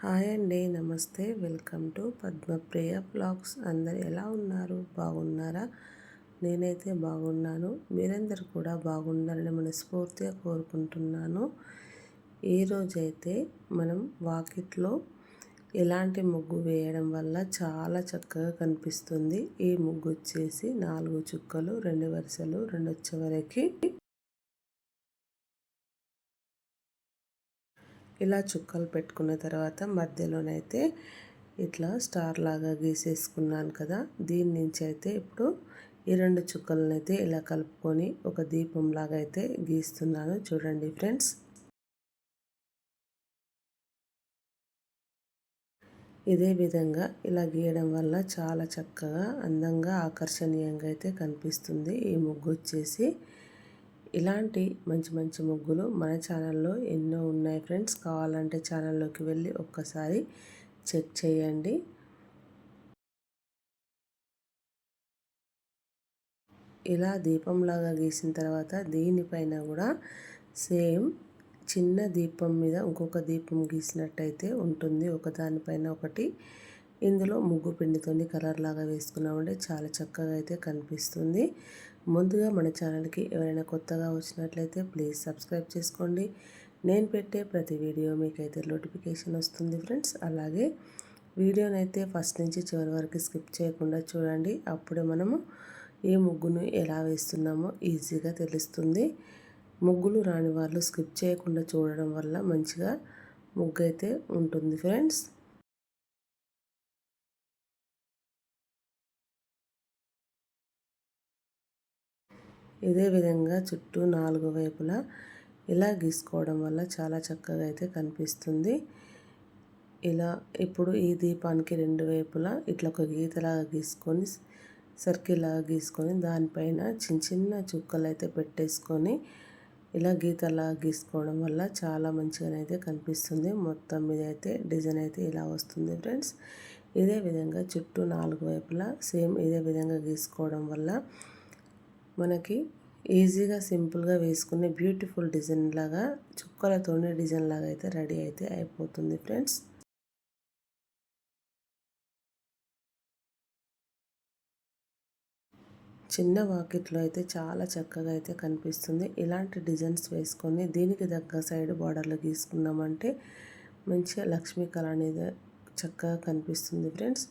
Hi అండి, నమస్తే. Welcome to Padmapriya blogs. అందరు ఎలా ఉన్నారు? బాగున్నారా? నేనైతే బాగున్నాను. మీరందరూ కూడా బాగుండాలని మనస్ఫూర్తిగా కోరుకుంటున్నాను. ఈరోజైతే మనం వాకిట్లో ఎలాంటి ముగ్గు వేయడం వల్ల చాలా చక్కగా కనిపిస్తుంది. ఈ ముగ్గు వచ్చేసి 4 చుక్కలు, 2 వరుసలు, 2 వచ్చే వరకు ఇలా చుక్కలు పెట్టుకున్న తర్వాత మధ్యలోనైతే ఇట్లా స్టార్ లాగా గీసేసుకున్నాను కదా. దీని నుంచి అయితే ఇప్పుడు ఈ 2 చుక్కలను అయితే ఇలా కలుపుకొని ఒక దీపం లాగా అయితే గీస్తున్నాను. చూడండి ఫ్రెండ్స్, ఇదే విధంగా ఇలా గీయడం వల్ల చాలా చక్కగా అందంగా ఆకర్షణీయంగా అయితే కనిపిస్తుంది ఈ ముగ్గు వచ్చేసి. ఇలాంటి మంచి మంచి ముగ్గులు మన ఛానల్లో ఎన్నో ఉన్నాయి ఫ్రెండ్స్. కావాలంటే ఛానల్లోకి వెళ్ళి ఒక్కసారి చెక్ చేయండి. ఇలా దీపంలాగా గీసిన తర్వాత దీనిపైన కూడా సేమ్ చిన్న దీపం మీద ఇంకొక దీపం గీసినట్టయితే ఉంటుంది, ఒకదానిపైన ఒకటి. ఇందులో ముగ్గు పిండితోని కలర్ లాగా వేసుకున్నామంటే చాలా చక్కగా అయితే కనిపిస్తుంది. ముందుగా మన ఛానల్కి ఎవరైనా కొత్తగా వచ్చినట్లయితే ప్లీజ్ సబ్స్క్రైబ్ చేసుకోండి. నేను పెట్టే ప్రతి వీడియో మీకైతే నోటిఫికేషన్ వస్తుంది ఫ్రెండ్స్. అలాగే వీడియోనైతే ఫస్ట్ నుంచి చివరి వరకు స్కిప్ చేయకుండా చూడండి. అప్పుడే మనము ఈ ముగ్గును ఎలా వేస్తున్నామో ఈజీగా తెలుస్తుంది. ముగ్గులు రాని వాళ్ళు స్కిప్ చేయకుండా చూడడం వల్ల మంచిగా ముగ్గు అయితే ఉంటుంది ఫ్రెండ్స్. ఇదే విధంగా చుట్టూ 4 వైపులా ఇలా గీసుకోవడం వల్ల చాలా చక్కగా అయితే కనిపిస్తుంది. ఇలా ఇప్పుడు ఈ దీపానికి 2 వైపులా ఇట్లా ఒక గీతలాగా గీసుకొని సర్కిల్ లాగా గీసుకొని దానిపైన చిన్న చిన్న చుక్కలు అయితే పెట్టేసుకొని ఇలా గీతలాగా గీసుకోవడం వల్ల చాలా మంచిగానైతే కనిపిస్తుంది. మొత్తం మీద అయితే డిజైన్ అయితే ఇలా వస్తుంది ఫ్రెండ్స్. ఇదే విధంగా చుట్టూ 4 వైపులా సేమ్ ఇదే విధంగా గీసుకోవడం వల్ల మనకి ఈజీగా సింపుల్గా వేసుకునే బ్యూటిఫుల్ డిజైన్ లాగా చుక్కలతోనే డిజైన్ లాగా అయితే రెడీ అయితే అయిపోతుంది ఫ్రెండ్స్. చిన్న వాకిట్లో అయితే చాలా చక్కగా అయితే కనిపిస్తుంది. ఇలాంటి డిజైన్స్ వేసుకొని దీనికి తగ్గ సైడ్ బార్డర్లు గీసుకున్నామంటే మంచిగా లక్ష్మీ కళ అనేది చక్కగా కనిపిస్తుంది ఫ్రెండ్స్.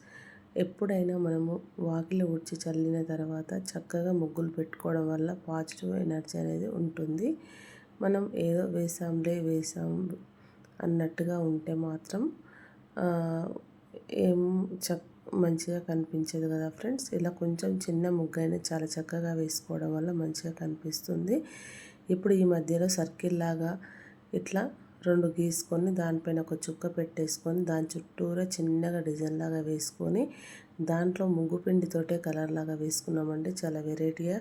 ఎప్పుడైనా మనము వాకిలి ఊడ్చి చల్లిన తర్వాత చక్కగా ముగ్గులు పెట్టుకోవడం వల్ల పాజిటివ్ ఎనర్జీ అనేది ఉంటుంది. మనం ఏదో వేసాం అన్నట్టుగా ఉంటే మాత్రం ఏం మంచిగా కనిపించదు కదా ఫ్రెండ్స్. ఇలా కొంచెం చిన్న ముగ్గు అయినా చాలా చక్కగా వేసుకోవడం వల్ల మంచిగా కనిపిస్తుంది. ఇప్పుడు ఈ మధ్యలో సర్కిల్ లాగా ఇట్లా 2 గీసుకొని దానిపైన ఒక చుక్క పెట్టేసుకొని దాని చుట్టూరా చిన్నగా డిజైన్ లాగా వేసుకొని దాంట్లో ముగ్గు పిండితోటే కలర్ లాగా వేసుకున్నామంటే చాలా వెరైటీగా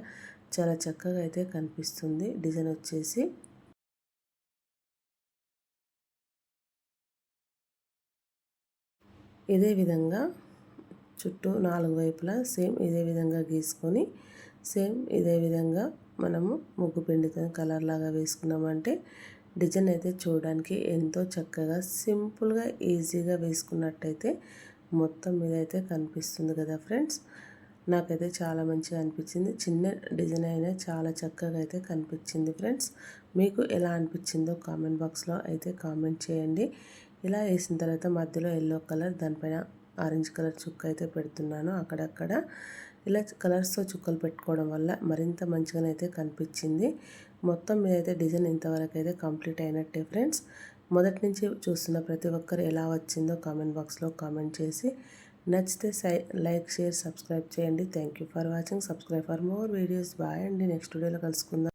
చాలా చక్కగా అయితే కనిపిస్తుంది డిజైన్ వచ్చేసి. ఇదే విధంగా చుట్టూ 4 వైపులా సేమ్ ఇదే విధంగా గీసుకొని సేమ్ ఇదే విధంగా మనము ముగ్గు పిండితో కలర్ లాగా వేసుకున్నామంటే డిజైన్ అయితే చూడడానికి ఎంతో చక్కగా సింపుల్గా ఈజీగా వేసుకున్నట్టయితే మొత్తం మీద అయితే కనిపిస్తుంది కదా ఫ్రెండ్స్. నాకైతే చాలా మంచిగా అనిపించింది. చిన్న డిజైన్ అయినా చాలా చక్కగా అయితే కనిపించింది ఫ్రెండ్స్. మీకు ఎలా అనిపించిందో కామెంట్ బాక్స్లో అయితే కామెంట్ చేయండి. ఇలా వేసిన తర్వాత మధ్యలో ఎల్లో కలర్ దానిపైన ఆరెంజ్ కలర్ చుక్క అయితే పెడుతున్నాను అక్కడక్కడ. ఇలా కలర్స్తో చుక్కలు పెట్టుకోవడం వల్ల మరింత మంచిగానైతే కనిపించింది. మొత్తం మీద అయితే డిజైన్ ఇంతవరకు అయితే కంప్లీట్ అయినట్టే ఫ్రెండ్స్. మొదటి నుంచి చూస్తున్న ప్రతి ఒక్కరు ఎలా వచ్చిందో కామెంట్ బాక్స్లో కామెంట్ చేసి నచ్చితే లైక్, షేర్, సబ్స్క్రైబ్ చేయండి. Thank you for watching. Subscribe for more videos. Bye అండి. నెక్స్ట్ వీడియోలో కలుసుకుందాం.